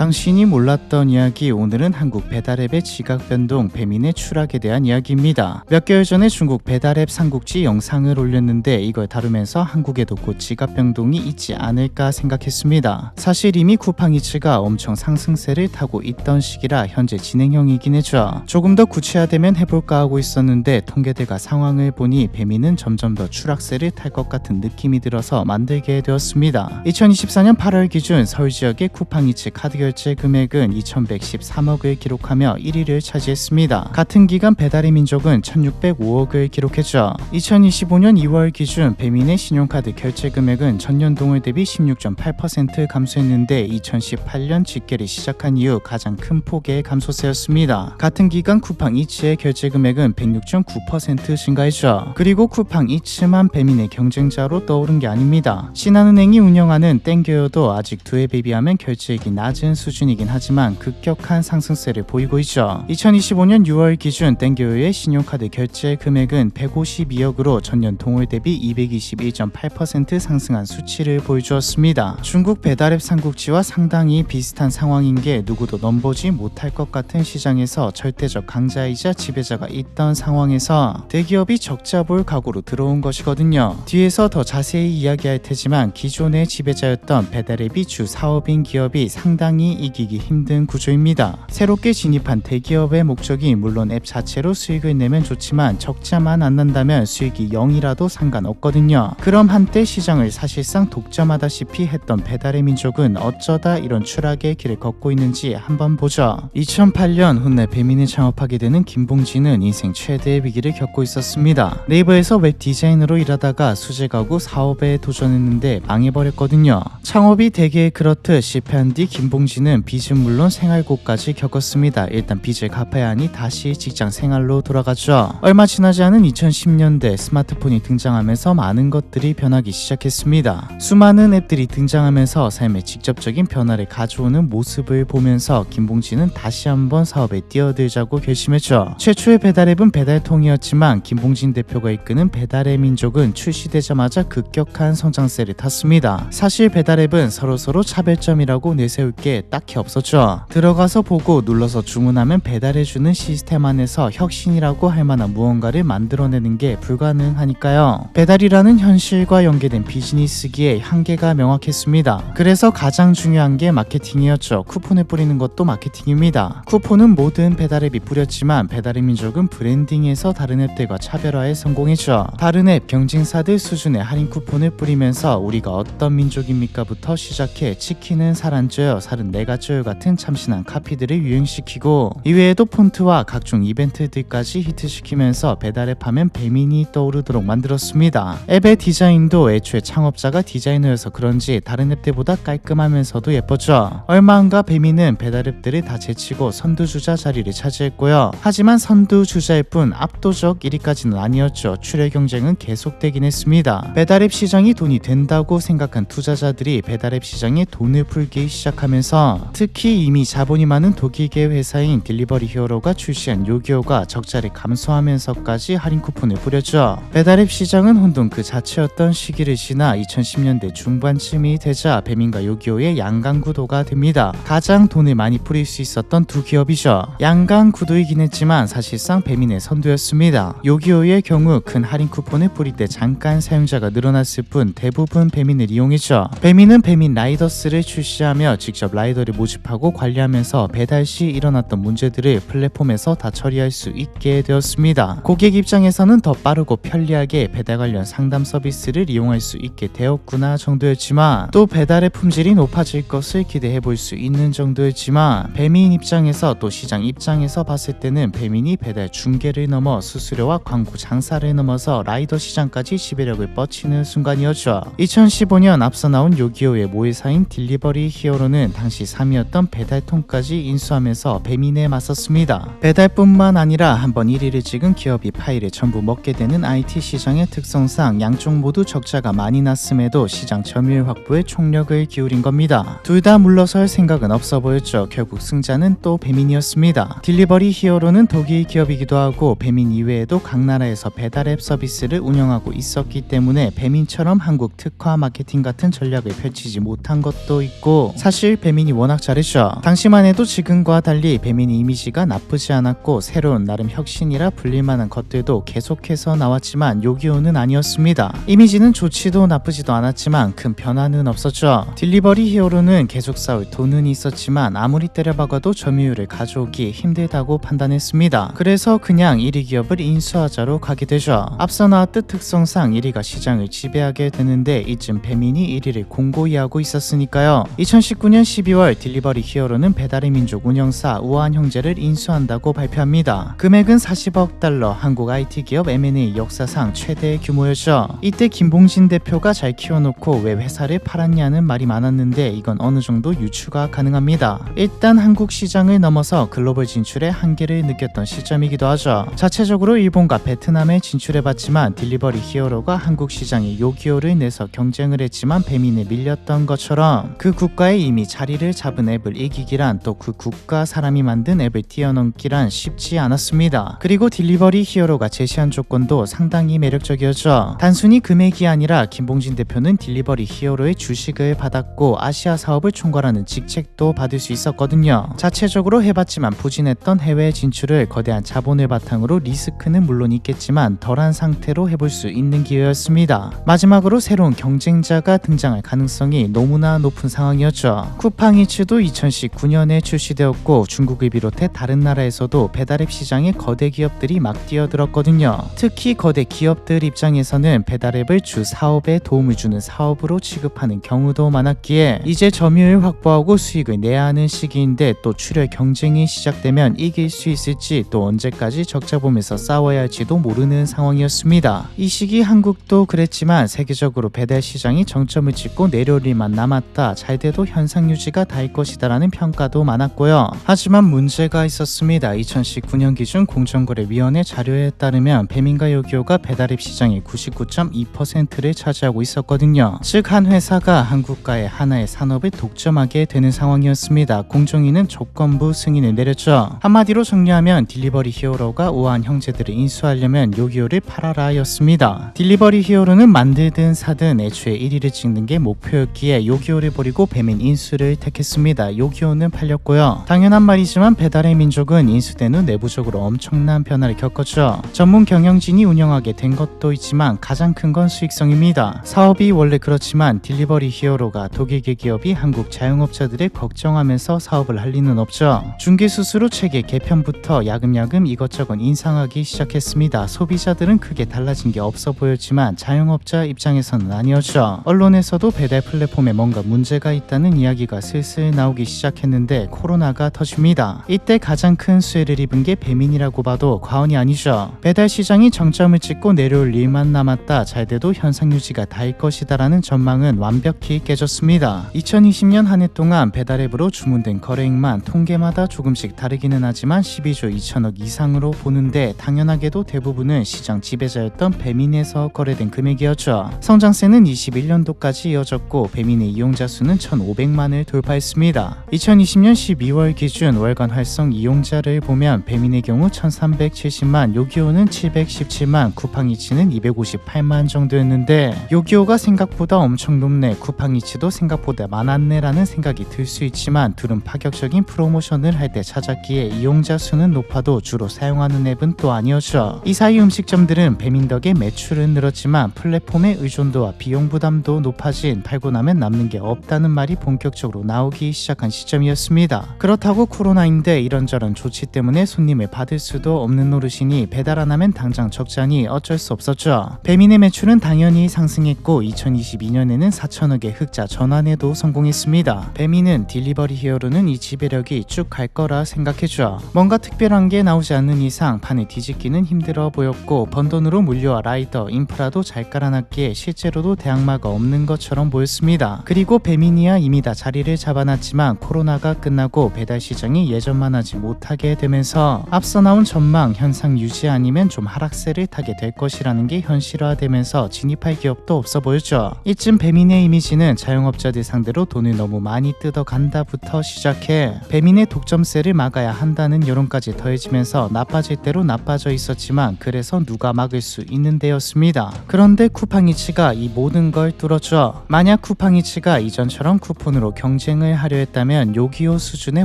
당신이 몰랐던 이야기. 오늘은 한국 배달앱의 지각 변동, 배민의 추락에 대한 이야기입니다. 몇 개월 전에 중국 배달앱 삼국지 영상을 올렸는데 이걸 다루면서 한국에도 곧 지각 변동이 있지 않을까 생각했습니다. 사실 이미 쿠팡이츠가 엄청 상승세를 타고 있던 시기라 현재 진행형이긴 했죠. 조금 더 구체화되면 해볼까 하고 있었는데 통계들과 상황을 보니 배민은 점점 더 추락세를 탈 것 같은 느낌이 들어서 만들게 되었습니다. 2024년 8월 기준 서울 지역의 쿠팡이츠 카드 결제 금액은 2113억을 기록하며 1위를 차지했습니다. 같은 기간 배달의 민족은 1605억을 기록했죠. 2025년 2월 기준 배민의 신용카드 결제 금액은 전년 동월 대비 16.8% 감소했는데 2018년 직결이 시작한 이후 가장 큰 폭의 감소세였습니다. 같은 기간 쿠팡이츠의 결제 금액은 106.9% 증가했죠. 그리고 쿠팡이츠만 배민의 경쟁자로 떠오른 게 아닙니다. 신한은행이 운영하는 땡겨요도 아직 두에 비하면 결제액이 낮은 수준이긴 하지만 급격한 상승세를 보이고 있죠. 2025년 6월 기준 땡겨요의 신용카드 결제 금액은 152억으로 전년 동월 대비 221.8% 상승한 수치를 보여주었습니다. 중국 배달앱 삼국지와 상당히 비슷한 상황인 게 누구도 넘보지 못할 것 같은 시장에서 절대적 강자이자 지배자가 있던 상황에서 대기업이 적자 볼 각오로 들어온 것이거든요. 뒤에서 더 자세히 이야기할 테지만 기존의 지배자였던 배달앱이 주 사업인 기업이 상당히 이기기 힘든 구조입니다. 새롭게 진입한 대기업의 목적이 물론 앱 자체로 수익을 내면 좋지만 적자만 안 난다면 수익이 0이라도 상관없거든요. 그럼 한때 시장을 사실상 독점하다시피 했던 배달의 민족은 어쩌다 이런 추락의 길을 걷고 있는지 한번 보죠. 2008년 훗날 배민을 창업하게 되는 김봉진은 인생 최대의 위기를 겪고 있었습니다. 네이버에서 웹 디자이너로 일하다가 수제 가구 사업에 도전했는데 망해버렸거든요. 창업이 대개 그렇듯 실패한 뒤 김봉진은 빚은 물론 생활고까지 겪었습니다. 일단 빚을 갚아야 하니 다시 직장 생활로 돌아갔죠. 얼마 지나지 않은 2010년대 스마트폰이 등장하면서 많은 것들이 변하기 시작했습니다. 수많은 앱들이 등장하면서 삶에 직접적인 변화를 가져오는 모습을 보면서 김봉진은 다시 한번 사업에 뛰어들자고 결심했죠. 최초의 배달앱은 배달통이었지만 김봉진 대표가 이끄는 배달의 민족은 출시되자마자 급격한 성장세를 탔습니다. 사실 배달앱은 서로서로 차별점이라고 내세울 게 딱히 없었죠. 들어가서 보고 눌러서 주문하면 배달해주는 시스템 안에서 혁신이라고 할 만한 무언가를 만들어내는 게 불가능하니까요. 배달이라는 현실과 연계된 비즈니스기에 한계가 명확했습니다. 그래서 가장 중요한 게 마케팅이었죠. 쿠폰을 뿌리는 것도 마케팅입니다. 쿠폰은 모든 배달앱이 뿌렸지만 배달의 민족은 브랜딩에서 다른 앱들과 차별화에 성공했죠. 다른 앱 경쟁사들 수준의 할인 쿠폰을 뿌리면서 우리가 어떤 민족입니까 부터 시작해 치킨은 살 안 쪄요, 살은 내가 쪄요 같은 참신한 카피들을 유행시키고 이외에도 폰트와 각종 이벤트들까지 히트시키면서 배달앱 하면 배민이 떠오르도록 만들었습니다. 앱의 디자인도 애초에 창업자가 디자이너여서 그런지 다른 앱들보다 깔끔하면서도 예뻤죠. 얼마 안가 배민은 배달앱들을 다 제치고 선두주자 자리를 차지했고요. 하지만 선두주자일 뿐 압도적 1위까지는 아니었죠. 출혈 경쟁은 계속되긴 했습니다. 배달앱 시장이 돈이 된다고 생각한 투자자들이 배달앱 시장에 돈을 풀기 시작하면서 특히 이미 자본이 많은 독일계 회사인 딜리버리 히어로가 출시한 요기요가 적자를 감소하면서까지 할인 쿠폰을 뿌렸죠. 배달앱 시장은 혼돈 그 자체였던 시기를 지나 2010년대 중반쯤이 되자 배민과 요기요의 양강구도가 됩니다. 가장 돈을 많이 뿌릴 수 있었던 두 기업이죠. 양강구도이긴 했지만 사실상 배민의 선두였습니다. 요기요의 경우 큰 할인 쿠폰을 뿌릴 때 잠깐 사용자가 늘어났을 뿐 대부분 배민을 이용했죠. 배민은 배민 라이더스를 출시하며 직접 라이더를 모집하고 관리하면서 배달 시 일어났던 문제들을 플랫폼에서 다 처리할 수 있게 되었습니다. 고객 입장에서는 더 빠르고 편리하게 배달 관련 상담 서비스를 이용할 수 있게 되었구나 정도였지만 또 배달의 품질이 높아질 것을 기대해 볼 수 있는 정도였지만 배민 입장에서 또 시장 입장에서 봤을 때는 배민이 배달 중개를 넘어 수수료와 광고 장사를 넘어서 라이더 시장까지 지배력을 뻗치는 순간이었죠. 2015년 앞서 나온 요기요의 모회사인 딜리버리 히어로는 당시 3위였던 배달통까지 인수하면서 배민에 맞섰습니다. 배달뿐만 아니라 한번 1위를 찍은 기업이 파이를 전부 먹게 되는 IT 시장의 특성상 양쪽 모두 적자가 많이 났음에도 시장 점유율 확보에 총력을 기울인 겁니다. 둘 다 물러설 생각은 없어 보였죠. 결국 승자는 또 배민이었습니다. 딜리버리 히어로는 독일 기업이기도 하고 배민 이외에도 각 나라에서 배달앱 서비스를 운영하고 있었기 때문에 배민처럼 한국 특화 마케팅 같은 전략을 펼치지 못한 것도 있고 사실 배민이 배민이 워낙 잘했죠. 당시만 해도 지금과 달리 배민의 이미지가 나쁘지 않았고 새로운 나름 혁신이라 불릴만한 것들도 계속해서 나왔지만 요기요는 아니었습니다. 이미지는 좋지도 나쁘지도 않았지만 큰 변화는 없었죠. 딜리버리 히어로는 계속 싸울 돈은 있었지만 아무리 때려박아도 점유율을 가져오기 힘들다고 판단했습니다. 그래서 그냥 1위 기업을 인수하자로 가게 되죠. 앞서 나왔듯 특성상 1위가 시장을 지배하게 되는데 이쯤 배민이 1위를 공고히 하고 있었으니까요. 2019년 12월 딜리버리 히어로는 배달의 민족 운영사 우아한 형제를 인수한다고 발표합니다. 금액은 40억 달러, 한국 IT 기업 M&A 역사상 최대 규모였죠. 이때 김봉진 대표가 잘 키워놓고 왜 회사를 팔았냐는 말이 많았는데 이건 어느 정도 유추가 가능합니다. 일단 한국 시장을 넘어서 글로벌 진출의 한계를 느꼈던 시점이기도 하죠. 자체적으로 일본과 베트남에 진출해봤지만 딜리버리 히어로가 한국 시장에 요기요를 내서 경쟁을 했지만 배민에 밀렸던 것처럼 그 국가에 이미 자리를 잡은 앱을 이기기란 또 그 국가 사람이 만든 앱을 뛰어넘기란 쉽지 않았습니다. 그리고 딜리버리 히어로가 제시한 조건도 상당히 매력적이었죠. 단순히 금액이 아니라 김봉진 대표는 딜리버리 히어로의 주식을 받았고 아시아 사업을 총괄하는 직책도 받을 수 있었거든요. 자체적으로 해봤지만 부진했던 해외 진출을 거대한 자본을 바탕으로 리스크는 물론 있겠지만 덜한 상태로 해볼 수 있는 기회였습니다. 마지막으로 새로운 경쟁자가 등장할 가능성이 너무나 높은 상황이었죠. 쿠팡이츠도 2019년에 출시되었고 중국을 비롯해 다른 나라에서도 배달앱 시장에 거대 기업들이 막 뛰어들었거든요. 특히 거대 기업들 입장에서는 배달앱을 주 사업에 도움을 주는 사업으로 취급하는 경우도 많았기에 이제 점유율 확보하고 수익을 내야 하는 시기인데 또 출혈 경쟁이 시작되면 이길 수 있을지 또 언제까지 적자 보면서 싸워야 할지도 모르는 상황이었습니다. 이 시기 한국도 그랬지만 세계적으로 배달 시장이 정점을 찍고 내려올 일만 남았다. 잘돼도 현상 유지가 닿을 것이다라는 평가도 많았고요. 하지만 문제가 있었습니다. 2019년 기준 공정거래위원회 자료에 따르면 배민과 요기요가 배달앱 시장의 99.2%를 차지하고 있었거든요. 즉 한 회사가 한국과의 하나의 산업을 독점하게 되는 상황이었습니다. 공정위는 조건부 승인을 내렸죠. 한마디로 정리하면 딜리버리 히어로가 우아한 형제들을 인수하려면 요기요를 팔아라 였습니다. 딜리버리 히어로는 만들든 사든 애초에 1위를 찍는 게 목표였기에 요기요를 버리고 배민 인수를 택했습니다. 요기요는 팔렸고요. 당연한 말이지만 배달의 민족은 인수된 후 내부적으로 엄청난 변화를 겪었죠. 전문 경영진이 운영하게 된 것도 있지만 가장 큰 건 수익성입니다. 사업이 원래 그렇지만 딜리버리 히어로가 독일계 기업이 한국 자영업자들을 걱정하면서 사업을 할 리는 없죠. 중개수수료 체계 개편부터 야금야금 이것저것 인상하기 시작했습니다. 소비자들은 크게 달라진 게 없어 보였지만 자영업자 입장에서는 아니었죠. 언론에서도 배달 플랫폼에 뭔가 문제가 있다는 이야기가 슬슬 나오기 시작했는데 코로나가 터집니다. 이때 가장 큰 수혜를 입은 게 배민이라고 봐도 과언이 아니죠. 배달 시장이 정점을 찍고 내려올 일만 남았다. 잘돼도 현상 유지가 닿을 것이다라는 전망은 완벽히 깨졌습니다. 2020년 한 해 동안 배달앱으로 주문된 거래액만 통계마다 조금씩 다르기는 하지만 12조 2천억 이상으로 보는데 당연하게도 대부분은 시장 지배자였던 배민에서 거래된 금액이었죠. 성장세는 21년도까지 이어졌고 배민의 이용자 수는 1,500만을 돌파했습니다. 2020년 12월 기준 월간 활성 이용자를 보면 배민의 경우 1,370만, 요기요는 717만, 쿠팡이츠는 258만 정도였는데 요기요가 생각보다 엄청 높네, 쿠팡이츠도 생각보다 많았네라는 생각이 들 수 있지만 둘은 파격적인 프로모션을 할 때 찾았기에 이용자 수는 높아도 주로 사용하는 앱은 또 아니었죠. 이 사이 음식점들은 배민 덕에 매출은 늘었지만 플랫폼의 의존도와 비용 부담도 높아진 팔고 나면 남는 게 없다는 말이 본격적으로 나오기 시작한 시점이었습니다. 그렇다고 코로나인데 이런저런 조치 때문에 손님을 받을 수도 없는 노릇이니 배달 안 하면 당장 적자니 어쩔 수 없었죠. 배민의 매출은 당연히 상승했고 2022년에는 4천억의 흑자 전환에도 성공했습니다. 배민은 딜리버리 히어로는 이 지배력이 쭉 갈 거라 생각했죠. 뭔가 특별한 게 나오지 않는 이상 판을 뒤집기는 힘들어 보였고 번 돈으로 물류와 라이더, 인프라도 잘 깔아놨기에 실제로도 대항마가 없는 것처럼 보였습니다. 그리고 배민이야 이미 다 자리를 잡아놨지만 코로나가 끝나고 배달 시장이 예전만 하지 못하게 되면서 앞서 나온 전망 현상 유지 아니면 좀 하락세를 타게 될 것이라는 게 현실화되면서 진입할 기업도 없어 보였죠. 이쯤 배민의 이미지는 자영업자들 상대로 돈을 너무 많이 뜯어간다부터 시작해 배민의 독점세를 막아야 한다는 여론까지 더해지면서 나빠질 대로 나빠져 있었지만 그래서 누가 막을 수 있는 데였습니다. 그런데 쿠팡이츠가 이 모든 걸 뚫었죠. 만약 쿠팡이츠가 이전처럼 쿠폰으로 경쟁을 확장을 하려 했다면 요기요 수준에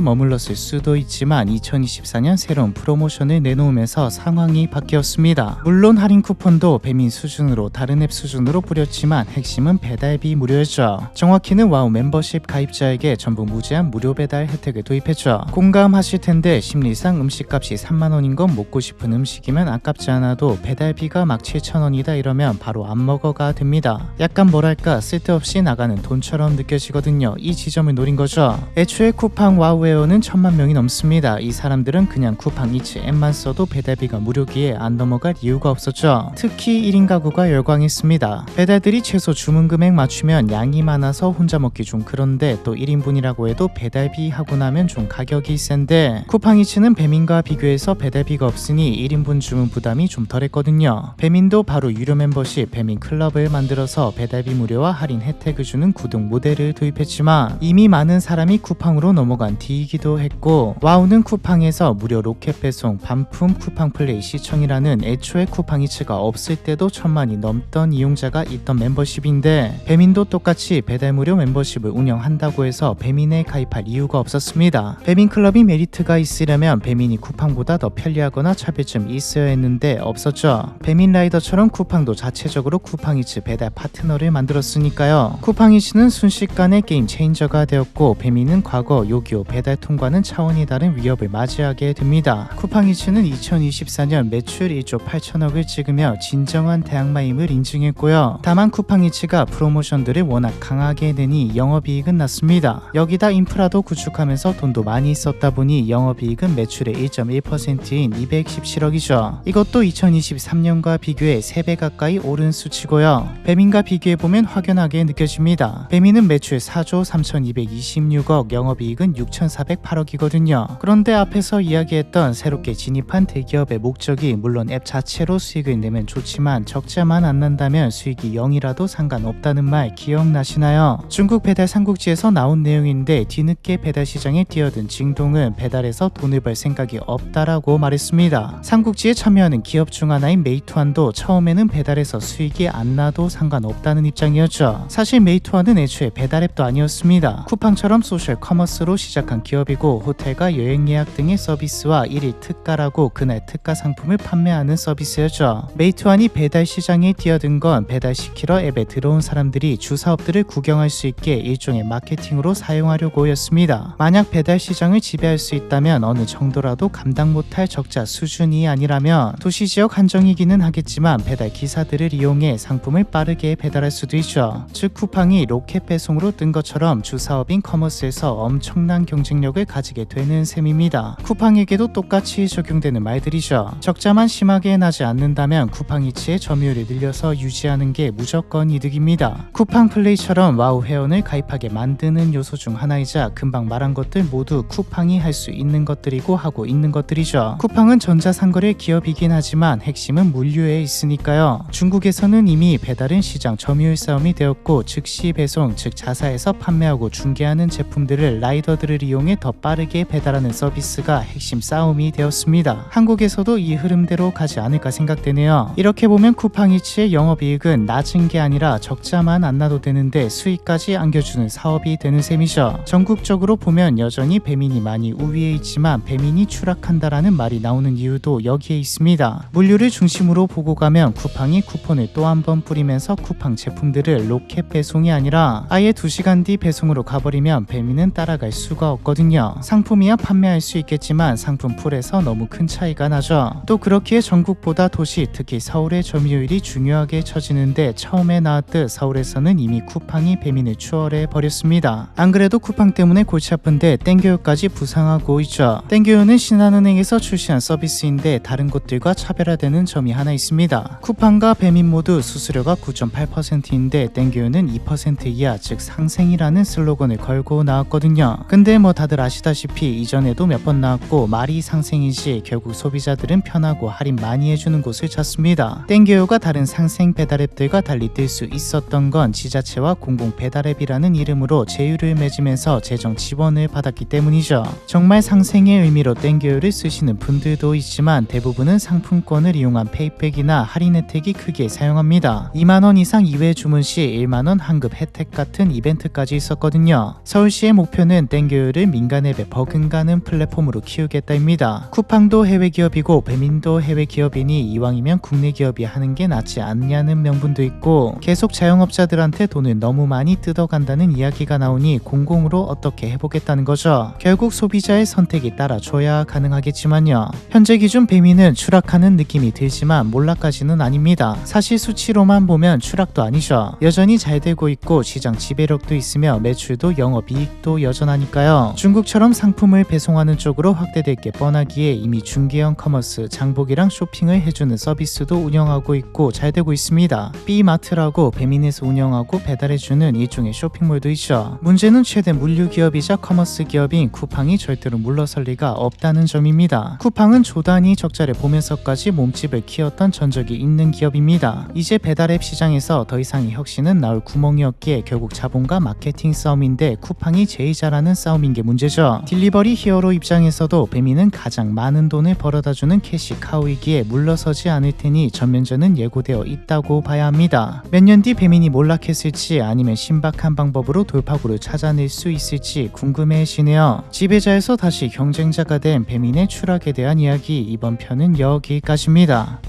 머물렀을 수도 있지만 2024년 새로운 프로모션을 내놓으면서 상황이 바뀌었습니다. 물론 할인 쿠폰도 배민 수준으로 다른 앱 수준으로 뿌렸지만 핵심은 배달비 무료였죠. 정확히는 와우 멤버십 가입자에게 전부 무제한 무료 배달 혜택을 도입했죠. 공감하실 텐데 심리상 음식값이 3만원인 건 먹고 싶은 음식이면 아깝지 않아도 배달비가 막 7,000원이다 이러면 바로 안 먹어가 됩니다. 약간 뭐랄까 쓸데없이 나가는 돈처럼 느껴지거든요. 이 지점을 노린 거죠. 애초에 쿠팡 와우웨어는 1000만 명이 넘습니다. 이 사람들은 그냥 쿠팡 이츠 앱만 써도 배달비가 무료기에 안 넘어갈 이유가 없었죠. 특히 1인 가구가 열광했습니다. 배달들이 최소 주문 금액 맞추면 양이 많아서 혼자 먹기 좀 그런데 또 1인분이라고 해도 배달비 하고 나면 좀 가격이 센데 쿠팡 이츠는 배민과 비교해서 배달비가 없으니 1인분 주문 부담이 좀 덜했거든요. 배민도 바로 유료 멤버십 배민 클럽을 만들어서 배달비 무료와 할인 혜택을 주는 구독 모델을 도입했지만 이미 많은 사람이 쿠팡으로 넘어간 뒤이기도 했고 와우는 쿠팡에서 무료 로켓 배송, 반품 쿠팡 플레이 시청이라는 애초에 쿠팡 이츠가 없을 때도 1000만이 넘던 이용자가 있던 멤버십인데 배민도 똑같이 배달 무료 멤버십을 운영한다고 해서 배민에 가입할 이유가 없었습니다. 배민 클럽이 메리트가 있으려면 배민이 쿠팡보다 더 편리하거나 차별점이 있어야 했는데 없었죠. 배민 라이더처럼 쿠팡도 자체적으로 쿠팡 이츠 배달 파트너를 만들었으니까요. 쿠팡 이츠는 순식간에 게임 체인저가 되었고 배민은 과거 요기요 배달통과는 차원이 다른 위협을 맞이하게 됩니다. 쿠팡 이츠는 2024년 매출 1조 8천억을 찍으며 진정한 대항마임을 인증했고요. 다만 쿠팡 이츠가 프로모션들을 워낙 강하게 내니 영업이익은 낮습니다. 여기다 인프라도 구축하면서 돈도 많이 썼다 보니 영업이익은 매출의 1.1%인 217억이죠. 이것도 2023년과 비교해 3배 가까이 오른 수치고요. 배민과 비교해보면 확연하게 느껴집니다. 배민은 매출 4조 3226억, 영업이익은 6408억이거든요. 그런데 앞에서 이야기했던 새롭게 진입한 대기업의 목적이 물론 앱 자체로 수익을 내면 좋지만 적자만 안 난다면 수익이 0이라도 상관없다는 말 기억나시나요? 중국 배달 삼국지에서 나온 내용인데 뒤늦게 배달 시장에 뛰어든 징동은 배달에서 돈을 벌 생각이 없다라고 말했습니다. 삼국지에 참여하는 기업 중 하나인 메이투안도 처음에는 배달에서 수익이 안 나도 상관없다는 입장이었죠. 사실 메이투안은 애초에 배달앱도 아니었습니다. 쿠팡처럼 소셜 커머스로 시작한 기업이고 호텔과 여행 예약 등의 서비스와 1일 특가라고 그날 특가 상품을 판매하는 서비스였죠. 메이투안이 배달 시장에 뛰어든 건 배달시키러 앱에 들어온 사람들이 주사업들을 구경할 수 있게 일종의 마케팅으로 사용하려고 였습니다. 만약 배달 시장을 지배할 수 있다면 어느 정도라도 감당 못할 적자 수준이 아니라면 도시 지역 한정이기는 하겠지만 배달 기사들을 이용해 상품을 빠르게 배달할 수도 있죠. 즉 쿠팡이 로켓 배송으로 뜬 것처럼 주사업인 커머스에서 엄청난 경쟁력을 가지게 되는 셈입니다. 쿠팡에게도 똑같이 적용되는 말들이죠. 적자만 심하게 나지 않는다면 쿠팡 이츠의 점유율을 늘려서 유지하는 게 무조건 이득입니다. 쿠팡 플레이처럼 와우 회원을 가입하게 만드는 요소 중 하나이자 금방 말한 것들 모두 쿠팡이 할 수 있는 것들이고 하고 있는 것들이죠. 쿠팡은 전자상거래 기업이긴 하지만 핵심은 물류에 있으니까요. 중국에서는 이미 배달은 시장 점유율 싸움이 되었고 즉시 배송, 즉 자사에서 판매하고 중개하는 제품들을 라이더들을 이용해 더 빠르게 배달하는 서비스가 핵심 싸움이 되었습니다. 한국에서도 이 흐름대로 가지 않을까 생각되네요. 이렇게 보면 쿠팡 이츠의 영업이익은 낮은 게 아니라 적자만 안 나도 되는데 수익까지 안겨주는 사업이 되는 셈이죠. 전국적으로 보면 여전히 배민이 많이 우위에 있지만 배민이 추락한다라는 말이 나오는 이유도 여기에 있습니다. 물류를 중심으로 보고 가면 쿠팡이 쿠폰을 또 한 번 뿌리면서 쿠팡 제품들을 로켓 배송이 아니라 아예 2시간 뒤 배송으로 가버리면 배민은 따라갈 수가 없거든요. 상품이야 판매할 수 있겠지만 상품 풀에서 너무 큰 차이가 나죠. 또 그렇기에 전국보다 도시, 특히 서울의 점유율이 중요하게 처지는데 처음에 나왔듯 서울에서는 이미 쿠팡이 배민을 추월해 버렸습니다. 안 그래도 쿠팡 때문에 골치 아픈데 땡겨요까지 부상하고 있죠. 땡겨요는 신한은행에서 출시한 서비스인데 다른 곳들과 차별화되는 점이 하나 있습니다. 쿠팡과 배민 모두 수수료가 9.8%인데 땡겨요는 2% 이하, 즉 상생이라는 슬로건을 걸고 나왔거든요. 근데 뭐 다들 아시다시피 이전에도 몇 번 나왔고 말이 상생이지 결국 소비자들은 편하고 할인 많이 해주는 곳을 찾습니다. 땡겨요가 다른 상생 배달앱들과 달리 뜰 수 있었던 건 지자체와 공공 배달앱이라는 이름으로 제휴를 맺으면서 재정 지원을 받았기 때문이죠. 정말 상생의 의미로 땡겨요를 쓰시는 분들도 있지만 대부분은 상품권을 이용한 페이백이나 할인 혜택이 크게 사용합니다. 2만원 이상 이외 주문 시 1만원 환급 혜택 같은 이벤트까지 있었거든요. 있는데요. 서울시의 목표는 땡겨요를 민간 앱에 버금가는 플랫폼으로 키우겠다입니다. 쿠팡도 해외 기업이고 배민도 해외 기업이니 이왕이면 국내 기업이 하는 게 낫지 않냐는 명분도 있고 계속 자영업자들한테 돈을 너무 많이 뜯어간다는 이야기가 나오니 공공으로 어떻게 해보겠다는 거죠. 결국 소비자의 선택이 따라줘야 가능하겠지만요. 현재 기준 배민은 추락하는 느낌이 들지만 몰락까지는 아닙니다. 사실 수치로만 보면 추락도 아니죠. 여전히 잘 되고 있고 시장 지배력도 있으며 매출도 영업이익도 여전하니까요. 중국처럼 상품을 배송하는 쪽으로 확대될 게 뻔하기에 이미 중개형 커머스, 장보기랑 쇼핑을 해주는 서비스도 운영하고 있고 잘 되고 있습니다. B마트라고 배민에서 운영하고 배달해주는 일종의 쇼핑몰도 있죠. 문제는 최대 물류기업이자 커머스 기업인 쿠팡이 절대로 물러설 리가 없다는 점입니다. 쿠팡은 조단위 적자를 보면서까지 몸집을 키웠던 전적이 있는 기업입니다. 이제 배달앱 시장에서 더 이상의 혁신은 나올 구멍이 없기에 결국 자본과 마케팅 싸움인데 쿠팡이 제일 잘하는 싸움인 게 문제죠. 딜리버리 히어로 입장에서도 배민은 가장 많은 돈을 벌어다주는 캐시카우이기에 물러서지 않을 테니 전면전은 예고되어 있다고 봐야 합니다. 몇 년 뒤 배민이 몰락했을지 아니면 신박한 방법으로 돌파구를 찾아낼 수 있을지 궁금해지네요. 지배자에서 다시 경쟁자가 된 배민의 추락에 대한 이야기, 이번 편은 여기까지입니다.